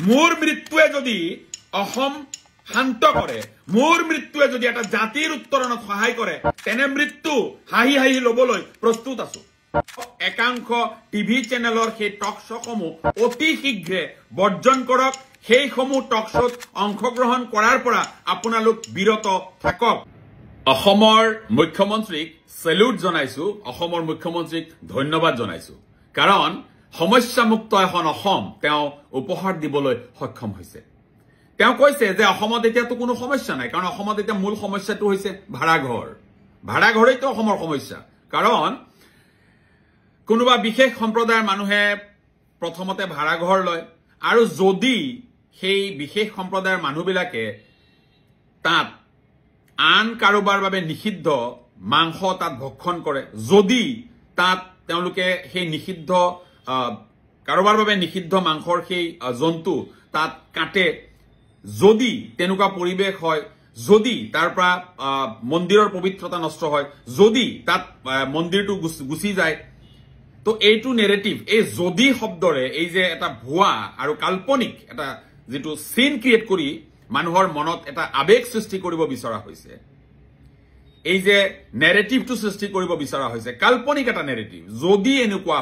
মোৰ মৃত্যুৱে যদি অসম শান্ত কৰে, মোৰ মৃত্যুৱে যদি এটা জাতিৰ উত্তৰণত সহায় কৰে, তেনে মৃত্যু হাঁহি হাঁহি ল'বলৈ প্ৰস্তুত আছো। একাংশ টিভি চেনেলৰ সেই টক শ্ব'সমূহ অতি শীঘ্ৰে বৰ্জন কৰক। সেইসমূহ টক শ্ব'ত অংশগ্ৰহণ কৰাৰ পৰা আপোনালোক বিৰত থাকক। অসমৰ মুখ্যমন্ত্ৰীক চেলুট জনাইছো, অসমৰ মুখ্যমন্ত্ৰীক ধন্যবাদ জনাইছো, কাৰণ সমস্যামুক্ত এখন অসম তেওঁ উপহাৰ দিবলৈ সক্ষম হৈছে। তেওঁ কৈছে যে অসমত এতিয়াতো কোনো সমস্যা নাই, কাৰণ অসমত এতিয়া মূল সমস্যাটো হৈছে ভাড়াঘৰ। ভাড়াঘৰেইতো অসমৰ সমস্যা, কাৰণ কোনোবা বিশেষ সম্প্ৰদায়ৰ মানুহে প্ৰথমতে ভাড়াঘৰ লয়, আৰু যদি সেই বিশেষ সম্প্ৰদায়ৰ মানুহবিলাকে তাত আন কাৰোবাৰ বাবে নিষিদ্ধ মাংস তাত ভক্ষণ কৰে, যদি তাত তেওঁলোকে সেই নিষিদ্ধ কাৰোবাৰ বাবে নিষিদ্ধ মাংসৰ সেই জন্তু তাত কাটে, যদি তেনেকুৱা পৰিৱেশ হয়, যদি তাৰ পৰা মন্দিৰৰ পবিত্ৰতা নষ্ট হয়, যদি তাত মন্দিৰটো গুচি যায়, তো এইটো নেৰেটিভ, এই যদি শব্দৰে এই যে এটা ভুৱা আৰু কাল্পনিক এটা যিটো চিন ক্ৰিয়েট কৰি মানুহৰ মনত এটা আবেগ সৃষ্টি কৰিব বিচৰা হৈছে, এই যে নেৰেটিভটো সৃষ্টি কৰিব বিচৰা হৈছে, কাল্পনিক এটা নেৰেটিভ, যদি এনেকুৱা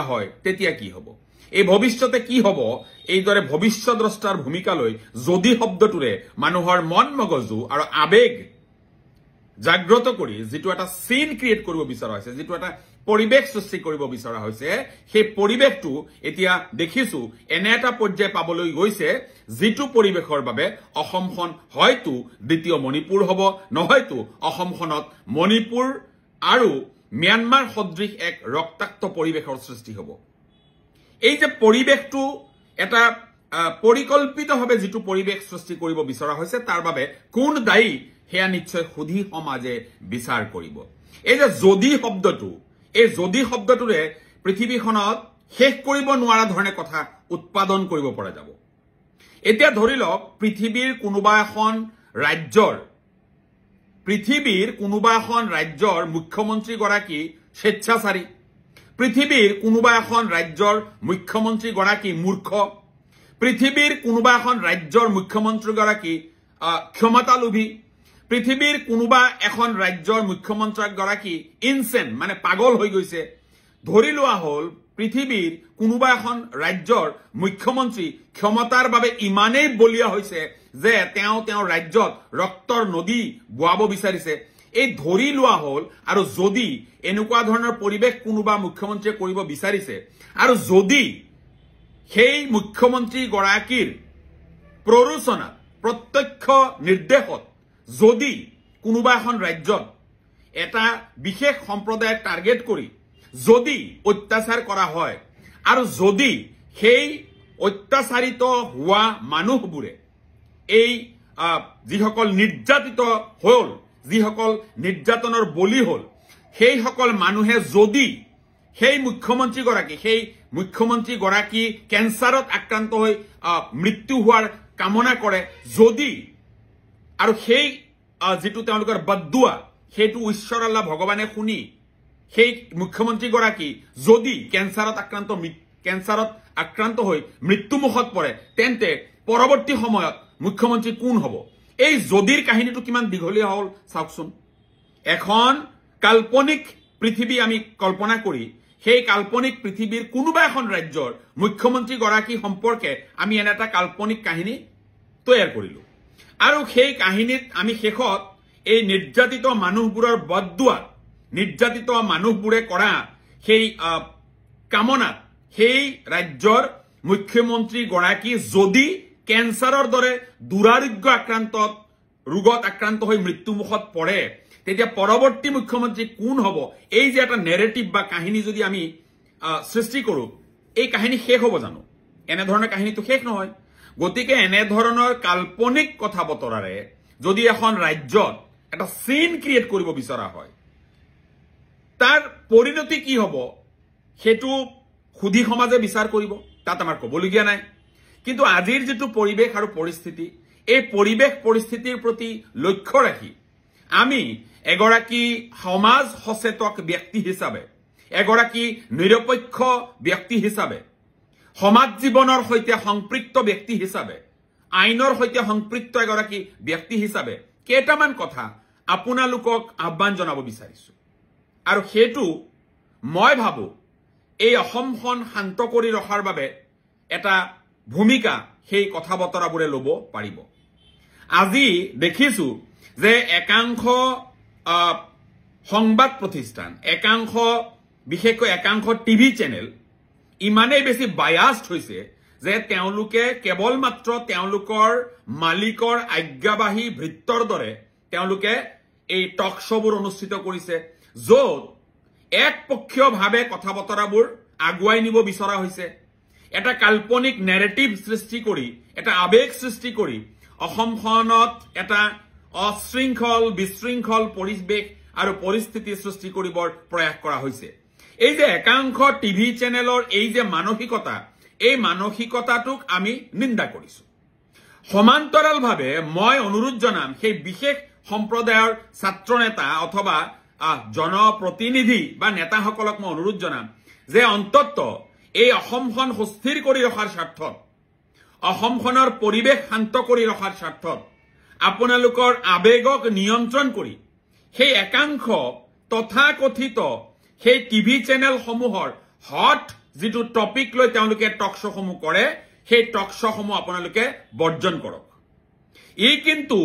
হয় তেতিয়া কি হ'ব, এই ভৱিষ্যতে কি হ'ব, এইদৰে ভৱিষ্যদ্ৰষ্টাৰ ভূমিকা লৈ যদি শব্দটোৰে মানুহৰ মন মগজু আৰু আবেগ জাগ্ৰত কৰি যিটো এটা চিন ক্ৰিয়েট কৰিব বিচৰা হৈছে, যিটো এটা পৰিৱেশ সৃষ্টি কৰিব বিচৰা হৈছে, সেই পৰিৱেশটো এতিয়া দেখিছো এনে এটা পৰ্যায় পাবলৈ গৈছে যিটো পৰিৱেশৰ বাবে অসমখন হয়তো দ্বিতীয় মণিপুৰ হ'ব, নহয়তো অসমখনত মণিপুৰ আৰু ম্যানমাৰ সদৃশ এক ৰক্তাক্ত পৰিৱেশৰ সৃষ্টি হ'ব। এই যে পৰিৱেশটো এটা পৰিকল্পিতভাৱে যিটো পৰিৱেশ সৃষ্টি কৰিব বিচৰা হৈছে, তাৰ বাবে কোন দায়ী সেয়া নিশ্চয় সুধি সমাজে বিচাৰ কৰিব। এই যে যদি শব্দটো, এই যদি শব্দটোৰে পৃথিৱীখনত শেষ কৰিব নোৱাৰা ধৰণে কথা উৎপাদন কৰিব পৰা যাব। এতিয়া ধৰি লওক পৃথিৱীৰ কোনোবা এখন ৰাজ্যৰ মুখ্যমন্ত্ৰীগৰাকী স্বেচ্ছাচাৰী, পৃথিৱীৰ কোনোবা এখন ৰাজ্যৰ মুখ্যমন্ত্ৰীগৰাকী মূৰ্খ, পৃথিৱীৰ কোনোবা এখন ৰাজ্যৰ মুখ্যমন্ত্ৰীগৰাকী ক্ষমতালোভী, পৃথিৱীৰ কোনোবা এখন ৰাজ্যৰ মুখ্যমন্ত্ৰীগৰাকী ইনচেন মানে পাগল হৈ গৈছে। ধৰি লোৱা হ'ল পৃথিৱীৰ কোনোবা এখন ৰাজ্যৰ মুখ্যমন্ত্ৰী ক্ষমতাৰ বাবে ইমানেই বলিয়া হৈছে যে তেওঁ ৰাজ্যত ৰক্তৰ নদী বোৱাব বিচাৰিছে। এই ধৰি লোৱা হ'ল, আৰু যদি এনেকুৱা ধৰণৰ পৰিৱেশ কোনোবা মুখ্যমন্ত্ৰীয়ে কৰিব বিচাৰিছে, আৰু যদি সেই মুখ্যমন্ত্ৰীগৰাকীৰ প্ৰৰোচনাত প্ৰত্যক্ষ নিৰ্দেশত যদি কোনোবা এখন ৰাজ্যত এটা বিশেষ সম্প্ৰদায়ক টাৰ্গেট কৰি যদি অত্যাচাৰ কৰা হয়, আৰু যদি সেই অত্যাচাৰিত হোৱা মানুহবোৰে এই যিসকল নিৰ্যাতিত হ'ল, যিসকল নিৰ্যাতনৰ বলি হ'ল, সেইসকল মানুহে যদি সেই মুখ্যমন্ত্ৰীগৰাকী কেঞ্চাৰত আক্ৰান্ত হৈ মৃত্যু হোৱাৰ কামনা কৰে, যদি আৰু সেই যিটো তেওঁলোকৰ বদদুৱা সেইটো ঈশ্বৰ আল্লাহ ভগৱানে শুনি সেই মুখ্যমন্ত্ৰীগৰাকী যদি কেঞ্চাৰত আক্ৰান্ত হৈ মৃত্যুমুখত পৰে, তেন্তে পৰৱৰ্তী সময়ত মুখ্যমন্ত্ৰী কোন হ'ব? এই যদিৰ কাহিনীটো কিমান দীঘলীয়া হ'ল চাওকচোন। এখন কাল্পনিক পৃথিৱী আমি কল্পনা কৰি সেই কাল্পনিক পৃথিৱীৰ কোনোবা এখন ৰাজ্যৰ মুখ্যমন্ত্ৰীগৰাকী সম্পৰ্কে আমি এনে এটা কাল্পনিক কাহিনী তৈয়াৰ কৰিলো, আৰু সেই কাহিনীত আমি শেষত এই নিৰ্যাতিত মানুহবোৰৰ বদদুৱাত, নিৰ্যাতিত মানুহবোৰে কৰা সেই কামনাত সেই ৰাজ্যৰ মুখ্যমন্ত্ৰীগৰাকী যদি কেঞ্চাৰৰ দৰে দুৰাৰোগ্য ৰোগত আক্ৰান্ত হৈ মৃত্যুমুখত পৰে, তেতিয়া পৰৱৰ্তী মুখ্যমন্ত্ৰী কোন হ'ব? এই যে এটা নেৰেটিভ বা কাহিনী যদি আমি সৃষ্টি কৰো, এই কাহিনী শেষ হ'ব জানো? এনেধৰণৰ কাহিনীটো শেষ নহয়। গতিকে এনেধৰণৰ কাল্পনিক কথা বতৰাৰে যদি এখন ৰাজ্যত এটা চিন ক্ৰিয়েট কৰিব বিচৰা হয়, তাৰ পৰিণতি কি হ'ব সেইটো সুধি সমাজে বিচাৰ কৰিব, তাত আমাৰ ক'বলগীয়া নাই। কিন্তু আজিৰ যিটো পৰিৱেশ আৰু পৰিস্থিতি, এই পৰিৱেশ পৰিস্থিতিৰ প্ৰতি লক্ষ্য ৰাখি আমি এগৰাকী সমাজ সচেতক ব্যক্তি হিচাপে, এগৰাকী নিৰপেক্ষ ব্যক্তি হিচাপে সমাজ জীৱনৰ সৈতে সম্পৃক্ত ব্যক্তি হিচাপে আইনৰ সৈতে সম্পৃক্ত এগৰাকী ব্যক্তি হিচাপে কেইটামান কথা আপোনালোকক আহ্বান জনাব বিচাৰিছো আৰু হেতু মই ভাবো এই অসমখন শান্ত কৰি ৰখাৰ বাবে এটা ভূমিকা সেই কথা বতৰাবোৰে ল'ব পাৰিব আজি দেখিছো যে একাংশ সংবাদ প্ৰতিষ্ঠান একাংশ বিশেষকৈ একাংশ টিভি চেনেল ইমানেই বেছি বায়াস্ড হৈছে যে তেওঁলোকে কেৱল মাত্ৰ তেওঁলোকৰ মালিকৰ আজ্ঞাবাহী ভৃত্তৰ দৰে তেওঁলোকে এই টক শ্ব'বোৰ অনুষ্ঠিত কৰিছে য'ত একপক্ষীয়ভাৱে কথা বতৰাবোৰ আগুৱাই নিব বিচৰা হৈছে এটা কাল্পনিক নেৰেটিভ সৃষ্টি কৰি এটা আবেগ সৃষ্টি কৰি অসমখনত এটা অশৃংখল বিশৃংখল পৰিৱেশ আৰু পৰিস্থিতি সৃষ্টি কৰিবৰ প্ৰয়াস কৰা হৈছে এই যে একাংশ টিভি চেনেলৰ এই যে মানসিকতা এই মানসিকতাটোক আমি নিন্দা কৰিছো সমান্তৰালভাৱে মই অনুৰোধ জনাম সেই বিশেষ সম্প্ৰদায়ৰ ছাত্ৰ নেতা অথবা জনপ্ৰতিনিধি বা নেতাসকলক মই অনুৰোধ জনাম যে অন্তত এই অসমখন সুস্থিৰ কৰি ৰখাৰ স্বাৰ্থত অসমখনৰ পৰিৱেশ শান্ত কৰি ৰখাৰ স্বাৰ্থত আপোনালোকৰ আবেগক নিয়ন্ত্ৰণ কৰি সেই একাংশ তথাকথিত সেই টিভি চেনেলসমূহৰ হট যিটো টপিক লৈ তেওঁলোকে টক শ্ব'সমূহ কৰে সেই টক শ্ব'সমূহ আপোনালোকে বৰ্জন কৰক ই কিন্তু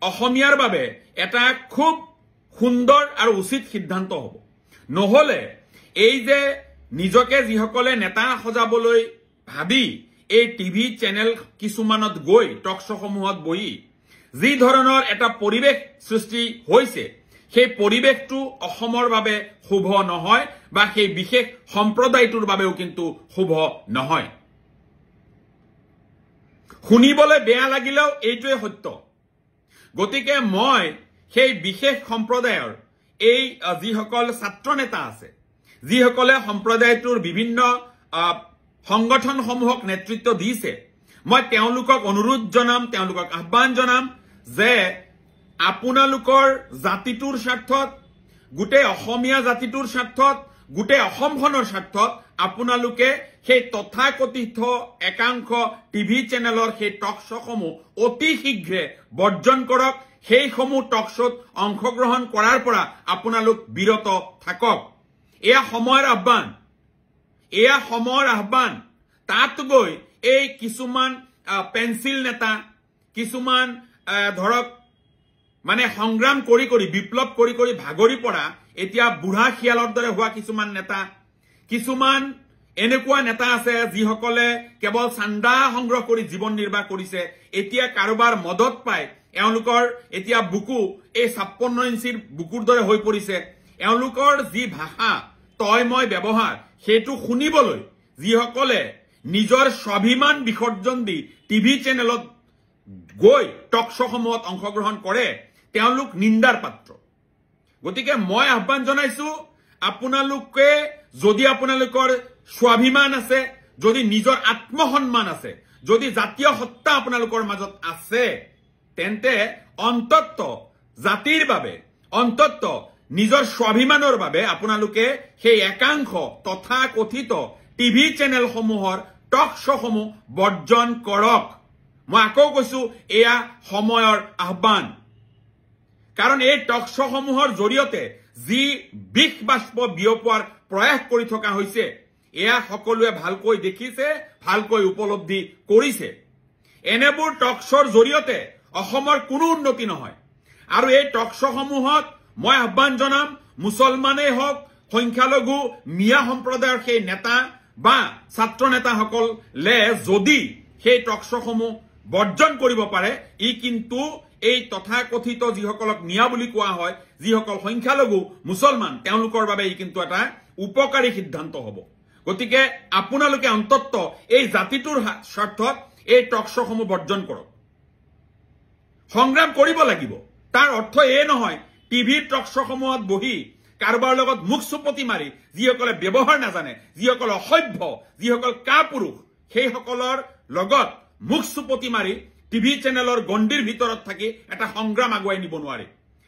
অসমীয়াৰ বাবে এটা খুব সুন্দৰ আৰু উচিত সিদ্ধান্ত হ'ব নহলে এই যে নিজকে যিসকলে নেতা সজাবলৈ ভাবি এই টিভি চেনেল কিছুমানত গৈ টক শ্ব'সমূহত বহি যি ধৰণৰ এটা পৰিৱেশ সৃষ্টি হৈছে সেই পৰিৱেশটো অসমৰ বাবে শুভ নহয় বা সেই বিশেষ সম্প্ৰদায়টোৰ বাবেও কিন্তু শুভ নহয় শুনিবলৈ বেয়া লাগিলেও এইটোৱে সত্য গতিকে মই সেই বিশেষ সম্প্ৰদায়ৰ এই যিসকল ছাত্ৰ নেতা আছে যিসকলে সম্প্ৰদায়টোৰ বিভিন্ন সংগঠনসমূহক নেতৃত্ব দিছে মই তেওঁলোকক অনুৰোধ জনাম তেওঁলোকক আহ্বান জনাম যে আপোনালোকৰ জাতিটোৰ স্বাৰ্থত গোটেই অসমীয়া জাতিটোৰ স্বাৰ্থত গোটেই অসমখনৰ স্বাৰ্থত আপোনালোকে সেই তথাকথিত একাংশ টিভি চেনেলৰ সেই টক শ্ব'সমূহ অতি শীঘ্ৰে বৰ্জন কৰক সেইসমূহ টক শ্ব'ত অংশগ্ৰহণ কৰাৰ পৰা আপোনালোক বিৰত থাকক এয়া সময়ৰ আহ্বান তাত গৈ এই কিছুমান পেন্সিল নেতা কিছুমান ধৰক মানে সংগ্ৰাম কৰি কৰি বিপ্লৱ কৰি কৰি ভাগৰি পৰা এতিয়া বুঢ়া শিয়ালৰ দৰে হোৱা কিছুমান নেতা কিছুমান এনেকুৱা নেতা আছে যিসকলে কেৱল চান্দা সংগ্ৰহ কৰি জীৱন নিৰ্বাহ কৰিছে এতিয়া কাৰোবাৰ মদত পায় এওঁলোকৰ এতিয়া বুকু এই 56 ইঞ্চিৰ বুকুৰ দৰে হৈ পৰিছে এওঁলোকৰ যি ভাষা তয়ময় ব্যৱহাৰ সেইটো শুনিবলৈ যিসকলে নিজৰ স্বাভিমান বিসৰ্জন দি টিভি চেনেলত গৈ টক শ্ব'সমূহত অংশগ্ৰহণ কৰে তেওঁলোক নিন্দাৰ পাত্ৰ গতিকে মই আহ্বান জনাইছো আপোনালোকে যদি আপোনালোকৰ স্বাভিমান আছে যদি নিজৰ আত্মসন্মান আছে যদি জাতীয় সত্তা আপোনালোকৰ মাজত আছে তেন্তে অন্তত জাতিৰ বাবে অন্তত নিজৰ স্বাভিমানৰ বাবে আপোনালোকে সেই একাংশ তথাকথিত টিভি চেনেলসমূহৰ টক শ্ব'সমূহ বৰ্জন কৰক মই আকৌ কৈছো এয়া সময়ৰ আহ্বান কাৰণ এই টক শ্ব'সমূহৰ জৰিয়তে যি বিষ বাষ্প বিয়পোৱাৰ প্ৰয়াস কৰি থকা হৈছে এয়া সকলোৱে ভালকৈ দেখিছে ভালকৈ উপলব্ধি কৰিছে এনেবোৰ টক শ্ব'ৰ জৰিয়তে অসমৰ কোনো উন্নতি নহয় আৰু এই টক শ্ব'সমূহত মই আহ্বান জনাম মুছলমানেই হওক সংখ্যালঘু মিয়া সম্প্ৰদায়ৰ সেই নেতা বা ছাত্ৰ নেতাসকলে যদি সেই টক শ্ব'সমূহ বৰ্জন কৰিব পাৰে ই কিন্তু এই তথাকথিত যিসকলক মিয়া বুলি কোৱা হয় যিসকল সংখ্যালঘু মুছলমান তেওঁলোকৰ বাবে ই কিন্তু এটা উপকাৰী সিদ্ধান্ত হ'ব গতিকে আপোনালোকে অন্তত এই জাতিটোৰ স্বাৰ্থত এই টক শ্ব'সমূহ বৰ্জন কৰক সংগ্ৰাম কৰিব লাগিব তাৰ অৰ্থ এই নহয় টিভি টক শ্ব'সমূহত বহি কাৰোবাৰ লগত মুখ চুপতি মাৰি যিসকলে ব্যৱহাৰ নাজানে যিসকল অসভ্য যিসকল কাপুৰুষ সেইসকলৰ লগত মুখ চুপতি মাৰি টিভি চেনেলৰ গণ্ডিৰ ভিতৰত থাকি এটা সংগ্ৰাম আগুৱাই নিব নোৱাৰে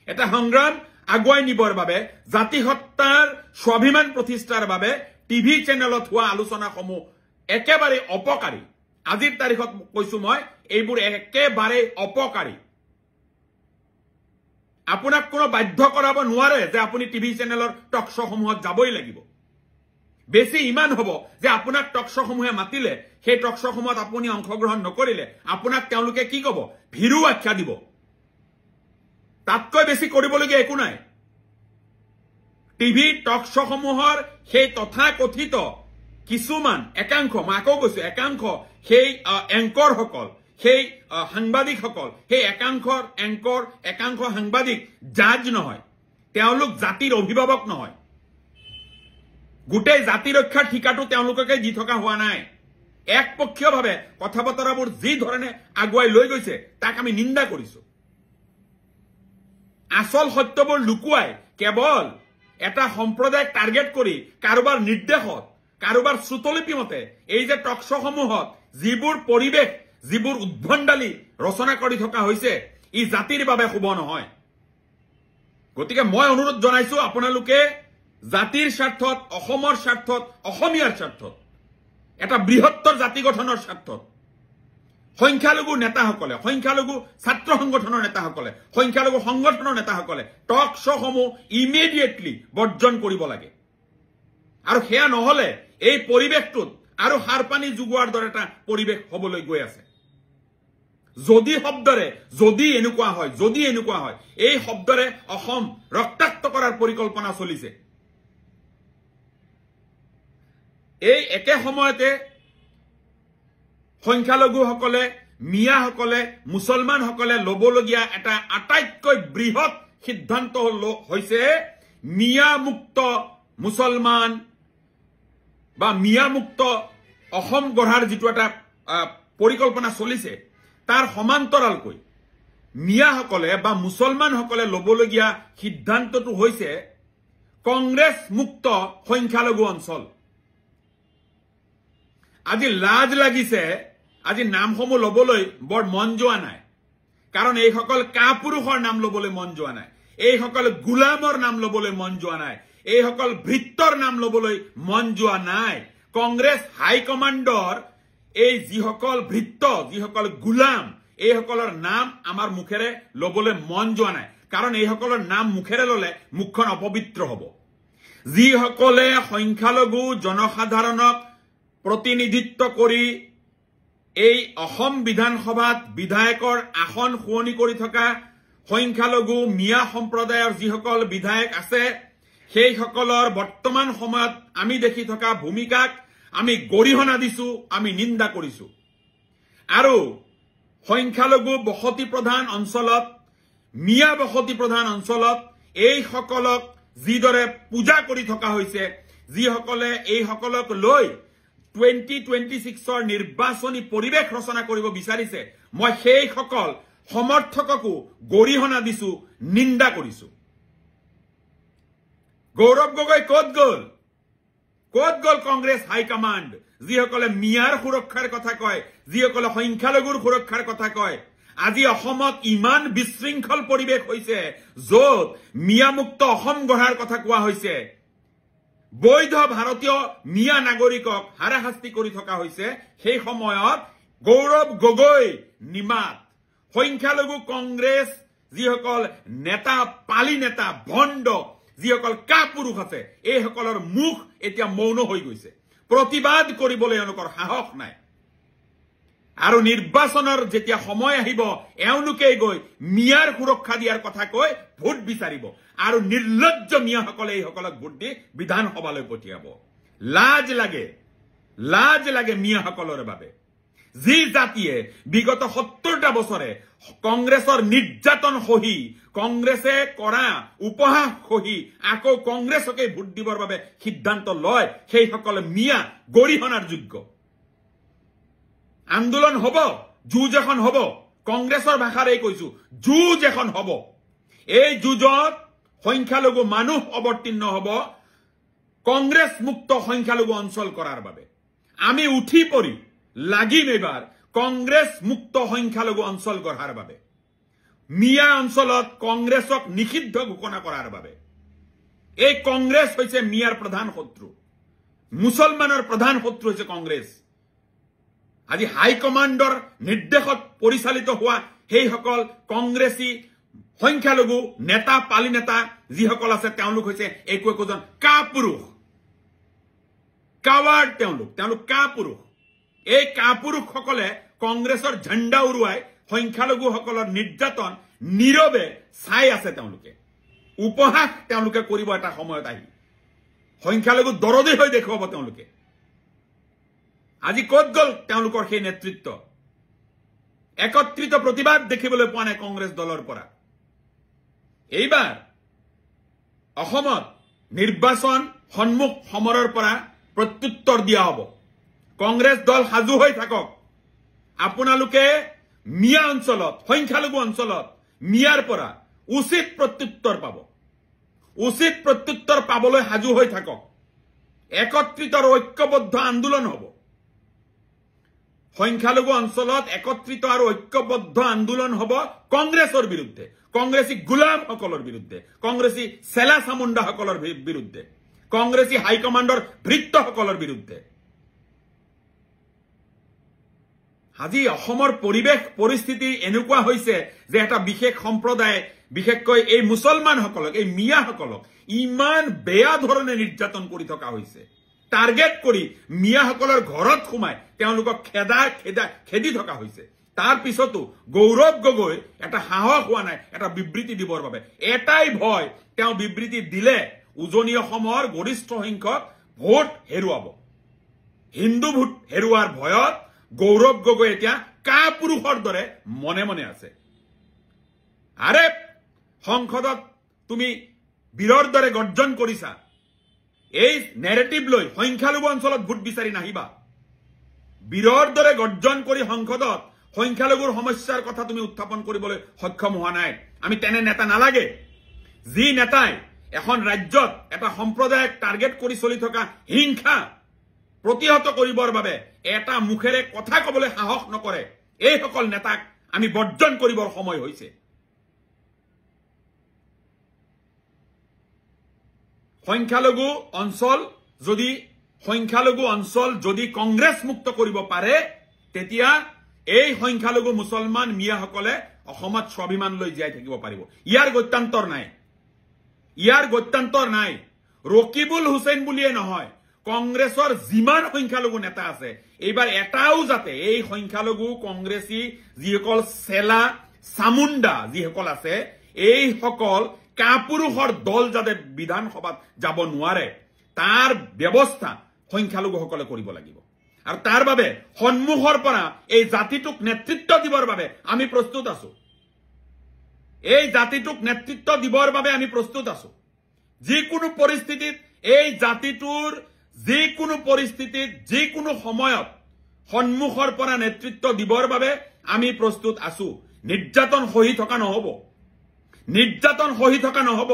এটা সংগ্ৰাম আগুৱাই নিবৰ বাবে জাতিসত্তাৰ স্বাভিমান প্ৰতিষ্ঠাৰ বাবে টিভি চেনেলত হোৱা আলোচনাসমূহ একেবাৰে অপকাৰী আজিৰ তাৰিখত কৈছো মই এইবোৰ একেবাৰে অপকাৰী আপোনাক কোনো বাধ্য কৰাব নোৱাৰে যে আপুনি টিভি চেনেলৰ টক শ্ব'সমূহত যাবই লাগিব বেছি ইমান হ'ব যে আপোনাক টক শ্ব'সমূহে মাতিলে সেই টক শ্ব'সমূহত আপুনি অংশগ্ৰহণ নকৰিলে আপোনাক তেওঁলোকে কি ক'ব ভিৰু আখ্যা দিব তাতকৈ বেছি কৰিবলগীয়া একো নাই টিভি টক শ্ব'সমূহৰ সেই তথাকথিত কিছুমান একাংশ মই আকৌ কৈছো একাংশ সেই এংকৰসকল সেই সাংবাদিকসকল সেই একাংশ সাংবাদিক জাজ নহয় তেওঁলোক জাতিৰ অভিভাৱক নহয় গোটেই জাতি ৰক্ষাৰ ঠিকাটো তেওঁলোককে দি থকা হোৱা নাই একপক্ষীয়ভাৱে কথা বতৰাবোৰ যি ধৰণে আগুৱাই লৈ গৈছে তাক আমি নিন্দা কৰিছো আসল সত্যবোৰ লুকুৱাই কেৱল এটা সম্প্ৰদায়ক টাৰ্গেট কৰি কাৰোবাৰ নিৰ্দেশত কাৰোবাৰ শ্ৰুতলিপি মতে এই যে টক শ্ব'সমূহত যিবোৰ পৰিৱেশ যিবোৰ উদ্ভণ্ডালি ৰচনা কৰি থকা হৈছে ই জাতিৰ বাবে শুভ নহয় গতিকে মই অনুৰোধ জনাইছো আপোনালোকে জাতিৰ স্বাৰ্থত অসমৰ স্বাৰ্থত অসমীয়াৰ স্বাৰ্থত এটা বৃহত্তৰ জাতি গঠনৰ স্বাৰ্থত সংখ্যালঘু নেতাসকলে সংখ্যালঘু ছাত্ৰ সংগঠনৰ নেতাসকলে সংখ্যালঘু সংগঠনৰ নেতাসকলে টক শ্ব'সমূহ ইমিডিয়েটলি বৰ্জন কৰিব লাগে আৰু সেয়া নহলে এই পৰিৱেশটোত আৰু সাৰ পানী যোগোৱাৰ দৰে এটা পৰিৱেশ হবলৈ গৈ আছে যদি শব্দৰে যদি এনেকুৱা হয় এই শব্দৰে অসম ৰক্তাক্ত কৰাৰ পৰিকল্পনা চলিছে এই একে সময়তে সংখ্যালঘুসকলে মিয়াসকলে মুছলমানসকলে ল'বলগীয়া এটা আটাইতকৈ বৃহৎ সিদ্ধান্ত হৈছে মিয়া মুক্ত মুছলমান বা মিয়া মুক্ত অসম গঢ়াৰ যিটো এটা পৰিকল্পনা চলিছে তাৰ সমান্তৰালকৈ মিয়াসকলে বা মুছলমানসকলে ল'বলগীয়া সিদ্ধান্তটো হৈছে কংগ্ৰেছ মুক্ত সংখ্যালঘু অঞ্চল আজি লাজ লাগিছে আজি নামসমূহ ল'বলৈ বৰ মন যোৱা নাই কাৰণ এইসকল কাপুৰুষৰ নাম ল'বলৈ মন যোৱা নাই এইসকল গোলামৰ নাম ল'বলৈ মন যোৱা নাই এইসকল ভৃত্তৰ নাম ল'বলৈ মন যোৱা নাই কংগ্ৰেছ হাইকমাণ্ডৰ এই যিসকল ভৃত্ত যিসকল গোলাম এইসকলৰ নাম আমাৰ মুখেৰে ল'বলৈ মন যোৱা নাই কাৰণ এইসকলৰ নাম মুখেৰে ল'লে মুখখন অপবিত্ৰ হ'ব যিসকলে সংখ্যালঘু জনসাধাৰণক প্ৰতিনিধিত্ব কৰি এই অসম বিধানসভাত বিধায়কৰ আসন শুৱনি কৰি থকা সংখ্যালঘু মিয়া সম্প্ৰদায়ৰ যিসকল বিধায়ক আছে সেইসকলৰ বৰ্তমান সময়ত আমি দেখি থকা ভূমিকাক আমি গৰিহণা দিছো আমি নিন্দা কৰিছো আৰু সংখ্যালঘু বসতি প্ৰধান অঞ্চলত মিয়া বসতি প্ৰধান অঞ্চলত এইসকলক যিদৰে পূজা কৰি থকা হৈছে যিসকলে এইসকলক লৈ 2026 নিৰ্বাচনী পৰিৱেশ ৰচনা কৰিব বিচাৰিছে মই সেইসকল সমৰ্থককো গৰিহণা দিছো নিন্দা কৰিছো গৌৰৱ গগৈ ক'ত গ'ল কংগ্ৰেছ হাইকমাণ্ড যিসকলে মিয়াৰ সুৰক্ষাৰ কথা কয় যিসকলে সংখ্যালঘুৰ সুৰক্ষাৰ কথা কয় আজি অসমত ইমান বিশৃংখল পৰিৱেশ হৈছে য'ত মিয়ামুক্ত অসম গঢ়াৰ কথা কোৱা হৈছে বৈধ ভাৰতীয় মিয়া নাগৰিকক হাৰাশাস্তি কৰি থকা হৈছে সেই সময়ত গৌৰৱ গগৈ নিমাত সংখ্যালঘু কংগ্ৰেছ যিসকল নেতা পালি নেতা ভণ্ড যিসকল কাপুৰুষ আছে এইসকলৰ মুখ এতিয়া মৌন হৈ গৈছে প্ৰতিবাদ কৰিবলৈ এওঁলোকৰ সাহস নাই আৰু নিৰ্বাচনৰ যেতিয়া সময় আহিব এওঁলোকে গৈ মিয়াৰ সুৰক্ষা দিয়াৰ কথা কৈ ভোট বিচাৰিব আৰু নিৰ্লজ্জ মিয়াসকলে এইসকলক ভোট দি বিধানসভালৈ পঠিয়াব লাজ লাগে মিয়াসকলৰ বাবে যি জাতিয়ে বিগত 70টা বছৰে কংগ্ৰেছৰ নিৰ্যাতন সহি কংগ্ৰেছে কৰা উপহাস সহি আকৌ কংগ্ৰেছকে ভোট দিবৰ বাবে সিদ্ধান্ত লয় সেইসকলে মিয়া গৰিহণাৰ যোগ্য আন্দোলন হ'ব যুঁজ এখন হ'ব কংগ্ৰেছৰ ভাষাৰে কৈছো যুঁজ এখন হ'ব এই যুঁজত সংখ্যালঘু মানুহ অৱতীৰ্ণ হ'ব কংগ্ৰেছ মুক্ত সংখ্যালঘু অঞ্চল কৰাৰ বাবে আমি উঠি পৰি লাগিম এবাৰ কংগ্ৰেছ মুক্ত সংখ্যালঘু অঞ্চল গঢ়াৰ বাবে মিয়া অঞ্চলত কংগ্ৰেছক নিষিদ্ধ ঘোষণা কৰাৰ বাবে এই কংগ্ৰেছ হৈছে মিয়াৰ প্ৰধান শত্ৰু মুছলমানৰ প্ৰধান শত্ৰু হৈছে কংগ্ৰেছ আজি হাইকমাণ্ডৰ নিৰ্দেশত পৰিচালিত হোৱা সেইসকল কংগ্ৰেছী সংখ্যালঘু নেতা পালি নেতা যিসকল আছে তেওঁলোক হৈছে একোজন কাপুৰুষ কাৱাৰ্ড তেওঁলোক কাপুৰুষ এই কাপুৰুষসকলে কংগ্ৰেছৰ ঝাণ্ডা উৰুৱাই সংখ্যালঘুসকলৰ নিৰ্যাতন নীৰৱে চাই আছে তেওঁলোকে উপহাস তেওঁলোকে কৰিব এটা সময়ত আহি সংখ্যালঘু দৰদী হৈ দেখুৱাব তেওঁলোকে আজি ক'ত গ'ল তেওঁলোকৰ সেই নেতৃত্ব একত্ৰিত প্ৰতিবাদ দেখিবলৈ পোৱা নাই কংগ্ৰেছ দলৰ পৰা এইবাৰ অসমত নিৰ্বাচন সন্মুখ সমৰৰ পৰা প্ৰত্যুত্তৰ দিয়া হ'ব কংগ্ৰেছ দল সাজু হৈ থাকক আপোনালোকে মিয়া অঞ্চলত সংখ্যালঘু অঞ্চলত মিয়াৰ পৰা উচিত প্ৰত্যুত্তৰ পাব উচিত প্ৰত্যুত্তৰ পাবলৈ সাজু হৈ থাকক একত্ৰিত আৰু ঐক্যবদ্ধ আন্দোলন হ'ব সংখ্যালঘু অঞ্চলত একত্ৰিত আৰু ঐক্যবদ্ধ আন্দোলন হ'ব কংগ্ৰেছৰ বিৰুদ্ধে কংগ্ৰেছী গোলামসকলৰ বিৰুদ্ধে কংগ্ৰেছী চেলা চামুণ্ডাসকলৰ বিৰুদ্ধে কংগ্ৰেছী হাইকমাণ্ডৰ ভৃত্যসকলৰ বিৰুদ্ধে আজি অসমৰ পৰিৱেশ পৰিস্থিতি এনেকুৱা হৈছে যে এটা বিশেষ সম্প্ৰদায় বিশেষকৈ এই মুছলমানসকলক এই মিয়াসকলক ইমান বেয়া ধৰণে নিৰ্যাতন কৰি থকা হৈছে টাৰ্গেট কৰি মিয়াসকলৰ ঘৰত সোমাই তেওঁলোকক খেদি থকা হৈছে তাৰ পিছতো গৌৰৱ গগৈ এটা সাহস হোৱা নাই এটা বিবৃতি দিবৰ বাবে এটাই ভয় তেওঁ বিবৃতি দিলে উজনি অসমৰ গৰিষ্ঠ সংখ্যক ভোট হেৰুৱাব হিন্দু ভোট হেৰুৱাৰ ভয়ত গৌৰৱ গগৈ এতিয়া কাপুৰুষৰ দৰে মনে মনে আছে আৰে সংসদত তুমি বীৰৰ দৰে গৰ্জন কৰিছা এই নেৰেটিভ লৈ সংখ্যালঘু অঞ্চলত ভোট বিচাৰি নাহিবা বীৰৰ দৰে গৰ্জন কৰি সংসদত সংখ্যালঘুৰ সমস্যাৰ কথা তুমি উত্থাপন কৰিবলৈ সক্ষম হোৱা নাই আমি তেনে নেতা নালাগে যি নেতাই এখন ৰাজ্যত এটা সম্প্ৰদায়ক টাৰ্গেট কৰি চলি থকা হিংসা প্ৰতিহত কৰিবৰ বাবে এটা মুখেৰে কথা ক'বলৈ সাহস নকৰে এইসকল নেতাক আমি বৰ্জন কৰিবৰ সময় হৈছে সংখ্যালঘু অঞ্চল যদি কংগ্ৰেছ মুক্ত কৰিব পাৰে তেতিয়া এই সংখ্যালঘু মুছলমান মিয়াসকলে অসমত স্বাভিমান লৈ জীয়াই থাকিব পাৰিব ইয়াৰ গত্যান্তৰ নাই ৰকিবুল হুছেইন বুলিয়ে নহয় কংগ্ৰেছৰ যিমান সংখ্যালঘু নেতা আছে এইবাৰ এটাও যাতে এই সংখ্যালঘু কংগ্ৰেছী যিসকল চেলা চামুণ্ডা যিসকল আছে এইসকল কাপুৰুষৰ দল যাতে বিধানসভাত যাব নোৱাৰে তাৰ ব্যৱস্থা সংখ্যালঘুসকলে কৰিব লাগিব আৰু তাৰ বাবে সন্মুখৰ পৰা এই জাতিটোক নেতৃত্ব দিবৰ বাবে আমি প্ৰস্তুত আছো এই জাতিটোক নেতৃত্ব দিবৰ বাবে আমি প্ৰস্তুত আছো যিকোনো পৰিস্থিতিত এই জাতিটোৰ যিকোনো সময়ত সন্মুখৰ পৰা নেতৃত্ব দিবৰ বাবে আমি প্ৰস্তুত আছো নিৰ্যাতন সহি থকা নহব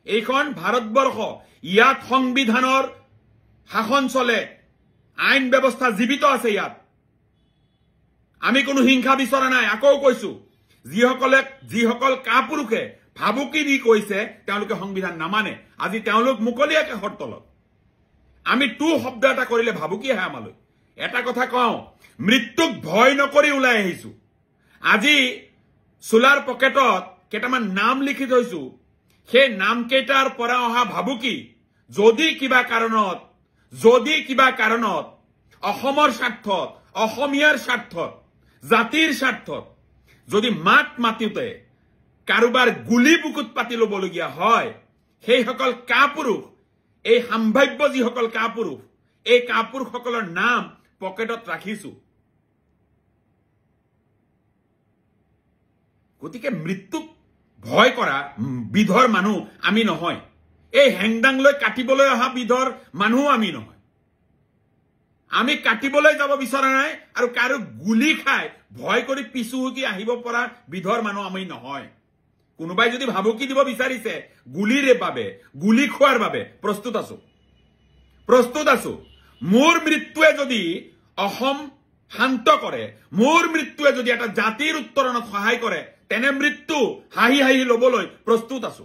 এইখন ভাৰতবৰ্ষ ইয়াত সংবিধানৰ শাসন চলে আইন ব্যৱস্থা জীৱিত আছে ইয়াত আমি কোনো হিংসা বিচৰা নাই আকৌ কৈছো যিসকল কাপুৰুষে ভাবুকি দি কৈছে তেওঁলোকে সংবিধান নামানে আজি তেওঁলোক মুকলিয়াকে হৰতলত আমি টু শব্দ এটা কৰিলে ভাবুকি আহে আমালৈ এটা কথা কওঁ মৃত্যুক ভয় নকৰি ওলাই আহিছো আজি চুলাৰ পকেটত কেইটামান নাম লিখি থৈছো সেই নাম কেইটাৰ পৰা অহা ভাবুকি যদি কিবা কাৰণত অসমৰ স্বাৰ্থত অসমীয়াৰ স্বাৰ্থত জাতিৰ স্বাৰ্থত যদি মাতিতে কাৰোবাৰ গুলি বুকুত পাতি ল'বলগীয়া হয় সেইসকল কাপুৰুষ এই সম্ভাব্য যিসকল কাপুৰুষ এই কাপুৰুষসকলৰ নাম পকেটত ৰাখিছো গতিকে মৃত্যুক ভয় কৰা বিধৰ মানুহ আমি নহয় এই হেংদাং লৈ কাটিবলৈ অহা বিধৰ মানুহ আমি নহয় আমি কাটিবলৈ যাব বিচৰা নাই আৰু কাৰো গুলি খাই ভয় কৰি পিছুহুকি আহিব পৰা বিধৰ মানুহ আমি নহয় কোনোবাই যদি ভাবুকি দিব বিচাৰিছে গুলিৰে বাবে গুলি খোৱাৰ বাবে প্ৰস্তুত আছো মোৰ মৃত্যুৱে যদি অসম শান্ত কৰে মোৰ মৃত্যুৱে যদি এটা জাতিৰ উত্তৰণত সহায় কৰে তেনে মৃত্যু হাঁহি ল'বলৈ প্ৰস্তুত আছো